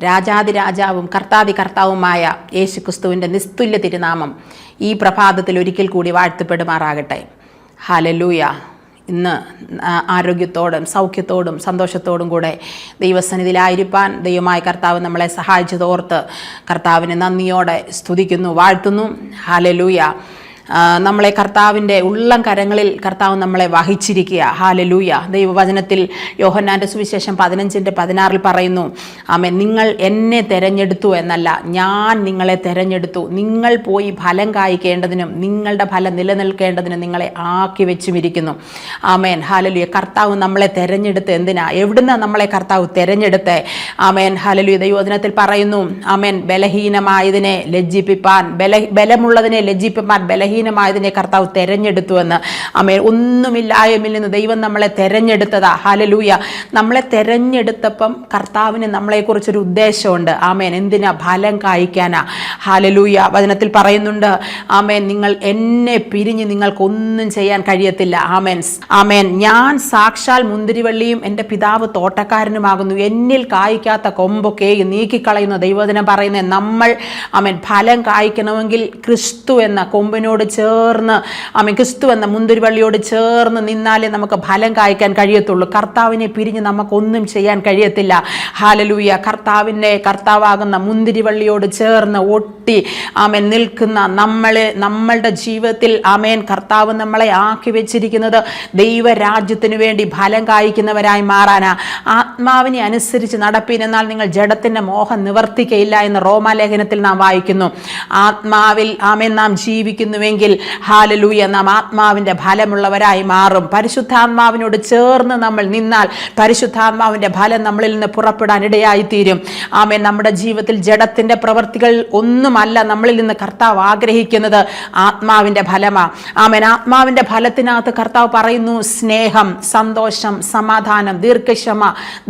രാജാതിരാജാവും കർത്താതി കർത്താവുമായ യേശുക്രിസ്തുവിൻ്റെ നിസ്തുല്യ തിരുനാമം ഈ പ്രഭാതത്തിൽ ഒരിക്കൽ കൂടി വാഴ്ത്തപ്പെടുമാറാകട്ടെ. ഹല്ലേലൂയ. ഇന്ന് ആരോഗ്യത്തോടും സൗഖ്യത്തോടും സന്തോഷത്തോടും കൂടെ ദൈവസന്നിധിയിലായിരിക്കാൻ ദൈവമായ കർത്താവ് നമ്മളെ സഹായിച്ചതോർത്ത് കർത്താവിനെ നന്ദിയോടെ സ്തുതിക്കുന്നു, വാഴ്ത്തുന്നു. ഹല്ലേലൂയ. നമ്മളെ കർത്താവിൻ്റെ ഉള്ളം കരങ്ങളിൽ കർത്താവ് നമ്മളെ വഹിച്ചിരിക്കുക. ഹല്ലേലൂയ. ദൈവവചനത്തിൽ യോഹന്നാൻ്റെ സുവിശേഷം 15:16 പറയുന്നു, ആമേൻ, നിങ്ങൾ എന്നെ തിരഞ്ഞെടുത്തു എന്നല്ല, ഞാൻ നിങ്ങളെ തിരഞ്ഞെടുത്തു, നിങ്ങൾ പോയി ഫലം കായ്ക്കേണ്ടതിനും നിങ്ങളുടെ ഫലം നിലനിൽക്കേണ്ടതിനും നിങ്ങളെ ആക്കി വെച്ചുമിരിക്കുന്നു. ആമേൻ. ഹല്ലേലൂയ. കർത്താവ് നമ്മളെ തിരഞ്ഞെടുത്ത് എന്തിനാ? എവിടുന്ന നമ്മളെ കർത്താവ് തിരഞ്ഞെടുത്തേ? ആമേൻ. ഹല്ലേലൂയ. ദൈവവചനത്തിൽ പറയുന്നു, ആമേൻ, ബലഹീനമായതിനെ ലജ്ജിപ്പിപ്പാൻ, ബലമുള്ളതിനെ ലജ്ജിപ്പിപ്പാൻ ബലഹീനമായതിനെ കർത്താവ് തെരഞ്ഞെടുത്തു എന്ന്. ആമേൻ. ഒന്നുമില്ലായ്മയിൽ നിന്ന് ദൈവം നമ്മളെ തെരഞ്ഞെടുത്തതാ. ഹല്ലേലൂയ. നമ്മളെ തെരഞ്ഞെടുത്തപ്പം കർത്താവിന് നമ്മളെക്കുറിച്ചൊരു ഉദ്ദേശമുണ്ട്. ആമേൻ. എന്തിനാ? ഫലം കായ്ക്കാനാ. ഹല്ലേലൂയ. വചനത്തിൽ പറയുന്നുണ്ട്, ആമേൻ, നിങ്ങൾ എന്നെ പിരിഞ്ഞ് നിങ്ങൾക്കൊന്നും ചെയ്യാൻ കഴിയത്തില്ല. ആമേൻ. ആമേൻ. ഞാൻ സാക്ഷാൽ മുന്തിരിവള്ളിയും എൻ്റെ പിതാവ് തോട്ടക്കാരനുമാകുന്നു. എന്നിൽ കായ്ക്കാത്ത കൊമ്പൊക്കെ നീക്കിക്കളയുന്ന ദൈവവചനം പറയുന്നത് നമ്മൾ, ആമേൻ, ഫലം കായ്ക്കണമെങ്കിൽ ക്രിസ്തു എന്ന കൊമ്പിനോട് ചേർന്ന്, ആമേൻ, ക്രിസ്തു എന്ന മുന്തിരിവള്ളിയോട് ചേർന്ന് നിന്നാലേ നമുക്ക് ഫലം കായ്ക്കാൻ കഴിയത്തുള്ളൂ. കർത്താവിനെ പിരിഞ്ഞ് നമുക്കൊന്നും ചെയ്യാൻ കഴിയത്തില്ല. ഹല്ലേലൂയ. കർത്താവാകുന്ന മുന്തിരിവള്ളിയോട് ചേർന്ന് ഒട്ടി, ആമേൻ, നിൽക്കുന്ന നമ്മളുടെ ജീവിതത്തിൽ, ആമേൻ, കർത്താവ് നമ്മളെ ആക്കി വെച്ചിരിക്കുന്നത് ദൈവരാജ്യത്തിന് വേണ്ടി ഫലം കായ്ക്കുന്നവരായി മാറാനാ. ആത്മാവിനെ അനുസരിച്ച് നടപ്പീൻ, എന്നാൽ നിങ്ങൾ ജഡത്തിന്റെ മോഹം നിവർത്തിക്കയില്ല എന്ന് റോമാലേഖനത്തിൽ നാം വായിക്കുന്നു. ആത്മാവിൽ, ആമേൻ, നാം ജീവിക്കുന്നുവെങ്കിൽ, ഹല്ലേലൂയ, നാം ആത്മാവിന്റെ ഫലമുള്ളവരായി മാറും. പരിശുദ്ധാത്മാവിനോട് ചേർന്ന് നമ്മൾ നിന്നാൽ പരിശുദ്ധാത്മാവിന്റെ ഫലം നമ്മളിൽ നിന്ന് പുറപ്പെടാൻ ഇടയായിത്തീരും. ആമേൻ. നമ്മുടെ ജീവിതത്തിൽ ജഡത്തിന്റെ പ്രവൃത്തികൾ ഒന്നുമല്ല നമ്മളിൽ നിന്ന് കർത്താവ് ആഗ്രഹിക്കുന്നത്, ആത്മാവിന്റെ ഫലമാ. ആമേൻ. ആത്മാവിന്റെ ഫലത്തിനകത്ത് കർത്താവ് പറയുന്നു, സ്നേഹം, സന്തോഷം, സമാധാനം, ദീർഘക്ഷമ,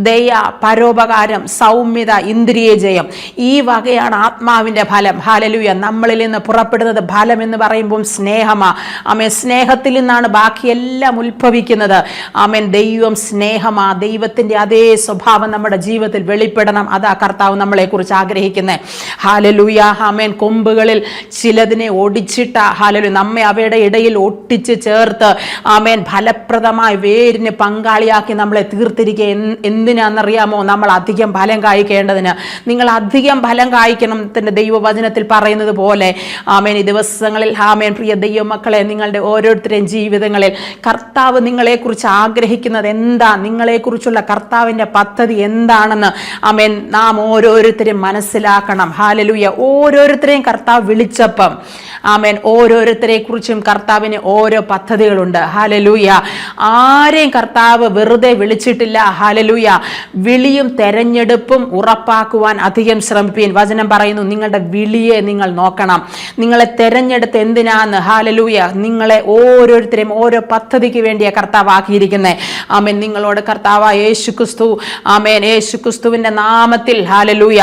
ദയ, പരോപകാരം, സൗമ്യത, ഇന്ദ്രിയജയം. ഈ വകയാണ് ആത്മാവിന്റെ ഫലം. ഹല്ലേലൂയ. നമ്മളിൽ നിന്ന് പുറപ്പെടുന്നത് ഫലം എന്ന് പറയുമ്പോൾ സ്നേഹമാ. ആമേൻ. സ്നേഹത്തിൽ നിന്നാണ് ബാക്കിയെല്ലാം ഉത്ഭവിക്കുന്നത്. ആമേൻ. ദൈവം സ്നേഹമാ. ദൈവത്തിന്റെ അതേ സ്വഭാവം നമ്മുടെ ജീവിതത്തിൽ വെളിപ്പെടണം. അതാ കർത്താവ് നമ്മളെ കുറിച്ച് ആഗ്രഹിക്കുന്നത്. ഹല്ലേലൂയ. ആമേൻ. കൊമ്പുകളിൽ ചിലതിനെ ഒടിച്ചിട്ട, ഹല്ലേലൂയ, നമ്മെ അവയുടെ ഇടയിൽ ഒട്ടിച്ച് ചേർത്ത്, ആമേൻ, ഫലപ്രദമായ വേരിന് പങ്കാളിയാക്കി നമ്മളെ തീർത്തിരിക്കുക. എന്തിനാണെന്നറിയാമോ? നമ്മൾ അധികം ഫലം കായ്ക്കേണ്ടതിന്. നിങ്ങൾ അധികം ഫലം കായ്ക്കണം. ദൈവവചനത്തിൽ പറയുന്നത് പോലെ, ആമേൻ, ഈ ദിവസങ്ങളിൽ, ആമേൻ, പ്രിയ ദൈവമക്കളെ, നിങ്ങളുടെ ഓരോരുത്തരുടെയും ജീവിതങ്ങളിൽ കർത്താവ് നിങ്ങളെക്കുറിച്ച് ആഗ്രഹിക്കുന്നത് എന്താ, നിങ്ങളെക്കുറിച്ചുള്ള കർത്താവിൻ്റെ പദ്ധതി എന്താണെന്ന്, ആമേൻ, നാം ഓരോരുത്തരും മനസ്സിലാക്കണം. ഹല്ലേലൂയ. ഓരോരുത്തരെയും കർത്താവ് വിളിച്ചപ്പം, ആമേൻ, ഓരോരുത്തരെ കുറിച്ചും കർത്താവിന് ഓരോ പദ്ധതികളുണ്ട്. ഹല്ലേലൂയ. ആരെയും കർത്താവ് വെറുതെ വിളിച്ചിട്ടില്ല. ഹല്ലേലൂയ. വിളിയും തെരഞ്ഞെടുപ്പും ഉറപ്പാക്കുവാൻ അധികം ശ്രമിപ്പീൻ. വചനം പറയുന്നു, നിങ്ങളുടെ വിളിയെ നിങ്ങൾ നോക്കണം. നിങ്ങളെ തെരഞ്ഞെടുത്ത് എന്തിനാന്ന്? ഹല്ലേലൂയ. നിങ്ങളെ ഓരോരുത്തരെയും ഓരോ പദ്ധതിക്ക് വേണ്ടിയാണ് കർത്താവ് ആക്കിയിരിക്കുന്നത്. ആമേൻ. നിങ്ങളോട് കർത്താവ് യേശുക്രിസ്തു, ആമേൻ, യേശുക്രിസ്തുവിന്റെ നാമത്തിൽ, ഹല്ലേലൂയ,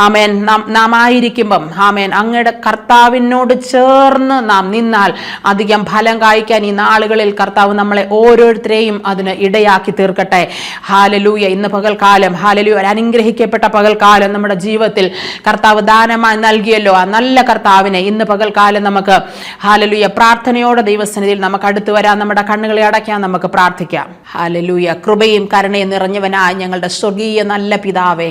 ആമേൻ, നാം ആയിരിക്കുമ്പം, ആമേൻ, അങ്ങയുടെ കർത്താവിനോട് ചേർന്ന് നാം നിന്നാൽ അധികം ഫലം കായ്ക്കാൻ ഈ നാളുകളിൽ കർത്താവ് നമ്മളെ ഓരോരുത്തരെയും അതിന് ഇടയാക്കി തീർക്കട്ടെ. ഹല്ലേലൂയ. ഇന്ന് പകൽക്കാലം, ഹല്ലേലൂയ, അനുഗ്രഹിക്കപ്പെട്ട പകൽക്കാലം നമ്മുടെ ജീവിതത്തിൽ കർത്താവ് ദാനമായി നൽകിയല്ലോ. ആ നല്ല കർത്താവിനെ ഇന്ന് പകൽക്കാലം നമുക്ക്, ഹല്ലേലൂയ, പ്രാർത്ഥനയോടെ ദൈവസന്നിധിയിൽ നമുക്ക് അടുത്ത് വരാം. നമ്മുടെ കണ്ണുകളെ അടയ്ക്കാൻ നമുക്ക് പ്രാർത്ഥിക്കാം. ഹല്ലേലൂയ. കൃപയും കരുണയും നിറഞ്ഞവനായ ഞങ്ങളുടെ സ്വർഗീയ നല്ല പിതാവേ,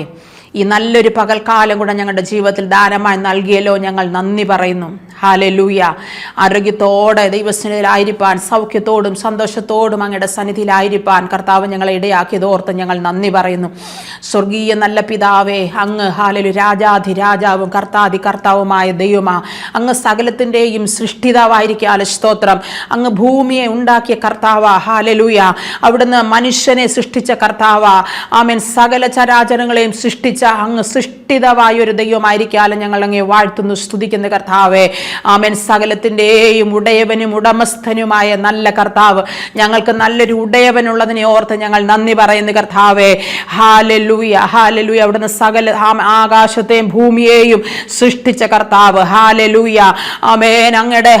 ഈ നല്ലൊരു പകൽക്കാലം കൂടെ ഞങ്ങളുടെ ജീവിതത്തിൽ ദാനമായി നൽകിയല്ലോ, ഞങ്ങൾ നന്ദി പറയുന്നു. ഹല്ലേലൂയ. ആരോഗ്യത്തോടെ ദൈവസന്നിധിയിലായിരിക്കാൻ, സൗഖ്യത്തോടും സന്തോഷത്തോടും അങ്ങയുടെ സന്നിധിയിലായിരിക്കാൻ കർത്താവ് ഞങ്ങളെ ഇടയാക്കിയതോർത്ത് ഞങ്ങൾ നന്ദി പറയുന്നു. സ്വർഗീയ നല്ല പിതാവേ, അങ്ങ്, ഹല്ലേലൂയ, രാജാധിരാജാവും കർത്താതി കർത്താവുമായ ദൈവമാ. അങ്ങ് സകലത്തിൻ്റെയും സൃഷ്ടിതാവായിരിക്കാൽ സ്തോത്രം. അങ്ങ് ഭൂമിയെ ഉണ്ടാക്കിയ കർത്താവാ. ഹല്ലേലൂയ. അവിടുന്ന് മനുഷ്യനെ സൃഷ്ടിച്ച കർത്താവാ. ആമേൻ. സകല ചരാചരങ്ങളെയും സൃഷ്ടിച്ച അങ്ങ് സൃഷ്ടിതവായ ഒരു ദൈവമായിരിക്കാലും ഞങ്ങൾ അങ്ങേ വാഴ്ത്തുന്നു, സ്തുതിക്കുന്ന കർത്താവേ. ആമേൻ, സകലത്തിൻ്റെയും ഉടയവനും ഉടമസ്ഥനുമായ നല്ല കർത്താവ്, ഞങ്ങൾക്ക് നല്ലൊരു ഉടയവനുള്ളതിനെ ഓർത്ത് ഞങ്ങൾ നന്ദി പറയുന്നു കർത്താവേ. Hallelujah, hallelujah. അവിടുന്ന് സകല ആകാശത്തെയും ഭൂമിയെയും സൃഷ്ടിച്ച കർത്താവ്. ഹല്ലേലൂയ, ആമേൻ. അങ്ങയുടെ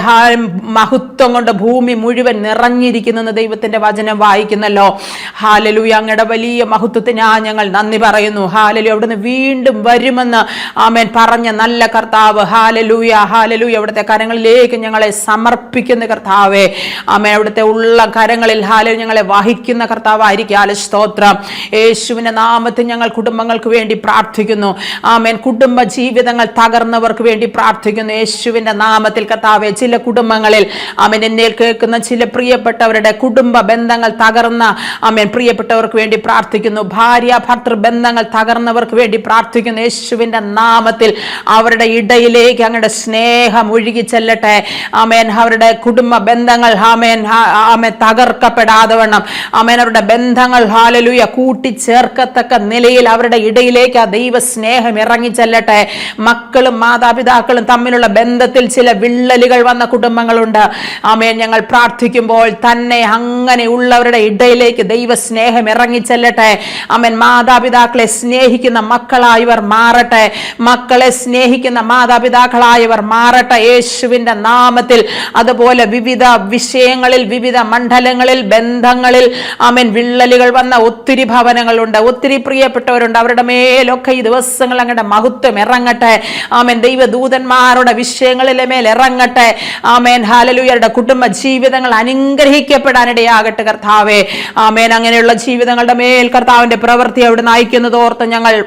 മഹത്വം കൊണ്ട് ഭൂമി മുഴുവൻ നിറഞ്ഞിരിക്കുന്നെന്ന് ദൈവത്തിന്റെ വചനം വായിക്കുന്നല്ലോ. ഹല്ലേലൂയ. അങ്ങയുടെ വലിയ മഹത്വത്തിനാ ഞങ്ങൾ നന്ദി പറയുന്നു. ഹല്ലേലൂയ. അവിടുന്ന് വീണ്ടും വരുമെന്ന് ആമേൻ പറഞ്ഞ നല്ല കർത്താവ്. Hallelujah, hallelujah. അവിടുത്തെ കരങ്ങളിലേക്ക് ഞങ്ങളെ സമർപ്പിക്കുന്ന കർത്താവേ. ആമേൻ. അവിടുത്തെ ഉള്ള കരങ്ങളിൽ ഹല്ലേലൂയ ഞങ്ങളെ വഹിക്കുന്ന കർത്താവായിരിക്കും. സ്തോത്രം. യേശുവിന്റെ നാമത്തിൽ ഞങ്ങൾ കുടുംബങ്ങൾക്ക് വേണ്ടി പ്രാർത്ഥിക്കുന്നു. ആമേൻ. കുടുംബ ജീവിതങ്ങൾ തകർന്നവർക്ക് വേണ്ടി പ്രാർത്ഥിക്കുന്നു യേശുവിന്റെ നാമത്തിൽ കർത്താവേ. ചില കുടുംബങ്ങളിൽ ആമേൻ എന്നെ കേൾക്കുന്ന ചില പ്രിയപ്പെട്ടവരുടെ കുടുംബ ബന്ധങ്ങൾ തകർന്ന ആമേൻ പ്രിയപ്പെട്ടവർക്ക് വേണ്ടി പ്രാർത്ഥിക്കുന്നു. ഭാര്യ ഭർത്തൃ ബന്ധങ്ങൾ തകർന്നവർക്ക് വേണ്ടി പ്രാർത്ഥിക്കുന്നു യേശുവിന്റെ നാമത്തിൽ. അവരുടെ ഇടയിലേക്ക് അങ്ങയുടെ സ്നേഹം ഒഴുകി ചെല്ലട്ടെ. ആമേൻ. അവരുടെ കുടുംബ ബന്ധങ്ങൾ ആമേൻ ആമേൻ തകർക്കപ്പെടാതെ വണ്ണം ആമേൻ അവരുടെ ബന്ധങ്ങൾ ഹല്ലേലൂയ കൂട്ടിച്ചേർക്കത്തക്ക നിലയിൽ അവരുടെ ഇടയിലേക്ക് ആ ദൈവ സ്നേഹം ഇറങ്ങി ചെല്ലട്ടെ. മക്കളും മാതാപിതാക്കളും തമ്മിലുള്ള ബന്ധത്തിൽ ചില വിള്ളലുകൾ വന്ന കുടുംബങ്ങളുണ്ട്. ആമേൻ. ഞങ്ങൾ പ്രാർത്ഥിക്കുമ്പോൾ തന്നെ അങ്ങനെയുള്ളവരുടെ ഇടയിലേക്ക് ദൈവ സ്നേഹം ഇറങ്ങി ചെല്ലട്ടെ. ആമേൻ. മാതാപിതാക്കളെ സ്നേഹിക്കുന്ന മക്കളായവർ മാറട്ടെ. മക്കളെ സ്നേഹിക്കുന്ന മാതാപിതാക്കളായവർ മാറട്ടെ യേശുവിന്റെ നാമത്തിൽ. അതുപോലെ വിവിധ വിഷയങ്ങളിൽ വിവിധ മണ്ഡലങ്ങളിൽ ബന്ധങ്ങളിൽ ആമേൻ വിള്ളലുകൾ വന്ന ഒത്തിരി ഭവനങ്ങളുണ്ട്, ഒത്തിരി പ്രിയപ്പെട്ടവരുണ്ട്. അവരുടെ മേലൊക്കെ ഈ ദിവസങ്ങൾ അങ്ങയുടെ മഹത്വം ഇറങ്ങട്ടെ. ആമേൻ. ദൈവദൂതന്മാരുടെ വിഷയങ്ങളിലെ മേൽ ഇറങ്ങട്ടെ. ആമേൻ. ഹല്ലേലൂയയുടെ കുടുംബ ജീവിതങ്ങൾ അനുഗ്രഹിക്കപ്പെടാനിടയാകട്ടെ കർത്താവേ. ആമേൻ. അങ്ങനെയുള്ള ജീവിതങ്ങളുടെ മേൽ കർത്താവിന്റെ പ്രവൃത്തി അവിടെ നയിക്കുന്നത് ഓർത്ത് ഞങ്ങൾ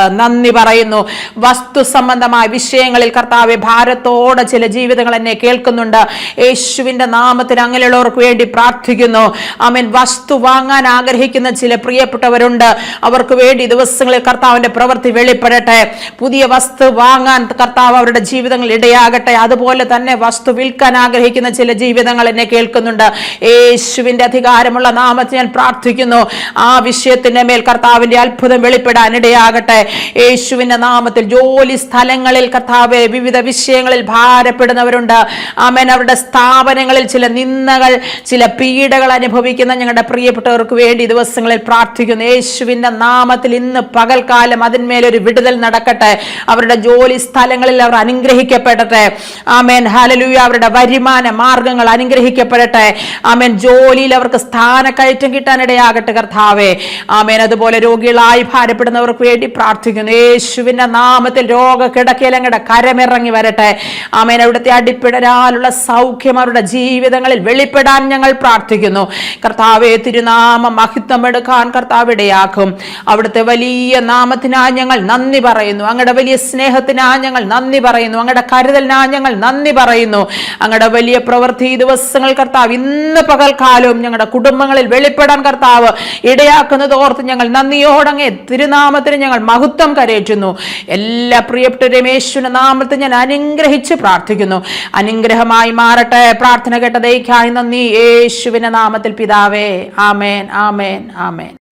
നന്ദി പറയുന്നു. വസ്തു സംബന്ധമായ വിഷയങ്ങളിൽ കർത്താവെ ഭാരത്തോടെ ചില ജീവിതങ്ങൾ എന്നെ കേൾക്കുന്നുണ്ട്. യേശുവിന്റെ നാമത്തിൽ അങ്ങനെയുള്ളവർക്ക് വേണ്ടി പ്രാർത്ഥിക്കുന്നു. ആമേൻ. വസ്തു വാങ്ങാൻ ആഗ്രഹിക്കുന്ന ചില പ്രിയപ്പെട്ടവരുണ്ട്. അവർക്ക് വേണ്ടി ദിവസങ്ങളിൽ കർത്താവിന്റെ പ്രവൃത്തി വെളിപ്പെടട്ടെ. പുതിയ വസ്തു വാങ്ങാൻ കർത്താവ് അവരുടെ ജീവിതങ്ങളിൽ ഇടയാകട്ടെ. അതുപോലെ തന്നെ വസ്തു വിൽക്കാൻ ആഗ്രഹിക്കുന്ന ചില ജീവിതങ്ങൾ എന്നെ കേൾക്കുന്നുണ്ട്. യേശുവിന്റെ അധികാരമുള്ള നാമത്തിൽ ഞാൻ പ്രാർത്ഥിക്കുന്നു. ആ വിഷയത്തിന്റെ മേൽ കർത്താവിന്റെ അത്ഭുതം വെളിപ്പെടാൻ ഇടയാകട്ടെ യേശുവിന്റെ നാമത്തിൽ. ജോലി സ്ഥലങ്ങളിൽ കർത്താവെ വിവിധ വിഷയങ്ങളിൽ ഭാരപ്പെടുന്നവരുണ്ട്. ആമേൻ. അവരുടെ സ്ഥാപനങ്ങളിൽ ചില നിന്ദകൾ ചില പീഡകൾ അനുഭവിക്കുന്ന ഞങ്ങളുടെ പ്രിയപ്പെട്ടവർക്ക് വേണ്ടി ദിവസങ്ങളിൽ പ്രാർത്ഥിക്കുന്നു യേശുവിന്റെ നാമത്തിൽ. ഇന്ന് പകൽക്കാലം അതിന്മേലൊരു വിടുതൽ നടക്കട്ടെ. അവരുടെ ജോലി സ്ഥലങ്ങളിൽ അവർ അനുഗ്രഹിക്കപ്പെടട്ടെ. ആമേൻ. ഹല്ലേലൂയ. അവരുടെ വരുമാന മാർഗങ്ങൾ അനുഗ്രഹിക്കപ്പെടട്ടെ. ആമേൻ. ജോലിയിൽ അവർക്ക് സ്ഥാനക്കയറ്റം കിട്ടാനിടയാകട്ടെ കർത്താവേ. ആമേൻ. അതുപോലെ രോഗികളായി ഭാരപ്പെടുന്നവർക്ക് വേണ്ടി പ്രാർത്ഥിക്കുന്നു യേശുവിന്റെ നാമത്തിൽ. രോഗക്കിടക്കയിൽ അങ്ങയുടെ കരമിറങ്ങി വരട്ടെ. ആമേൻ. അവിടുത്തെ അടിപ്പിടരാലുള്ള സൗഖ്യം അവരുടെ ജീവിതങ്ങളിൽ വെളിപ്പെടാൻ ഞങ്ങൾ പ്രാർത്ഥിക്കുന്നു കർത്താവേ. തിരുനാമ മഹിത്വം എടുക്കാൻ കർത്താവ് ഇടയാക്കും. അവിടുത്തെ വലിയ നാമത്തിനായി ഞങ്ങൾ നന്ദി പറയുന്നു. അങ്ങയുടെ വലിയ സ്നേഹത്തിനായി ഞങ്ങൾ നന്ദി പറയുന്നു. അങ്ങയുടെ കരുതലിനായി ഞങ്ങൾ നന്ദി പറയുന്നു. അങ്ങയുടെ വലിയ പ്രവൃത്തി ദിവസങ്ങൾ കർത്താവ് ഇന്ന് പകൽക്കാലവും ഞങ്ങളുടെ കുടുംബങ്ങളിൽ വെളിപ്പെടാൻ കർത്താവ് ഇടയാക്കുന്നത് ഓർത്ത് ഞങ്ങൾ നന്ദിയോടങ്ങേ തിരുനാമത്തിന് ഞങ്ങൾ മഹത്വം കരേറ്റുന്നു. എല്ലാ പ്രിയപ്പെട്ടവരെയും യേശുവിന്റെ നാമത്തിൽ ഞാൻ അനുഗ്രഹിച്ച് പ്രാർത്ഥിക്കുന്നു. അനുഗ്രഹമായി മാറട്ടെ. പ്രാർത്ഥന കേട്ടതേക്കായി നന്ദി യേശുവിന്റെ നാമത്തിൽ പിതാവേ. ആമേൻ, ആമേൻ, ആമേൻ.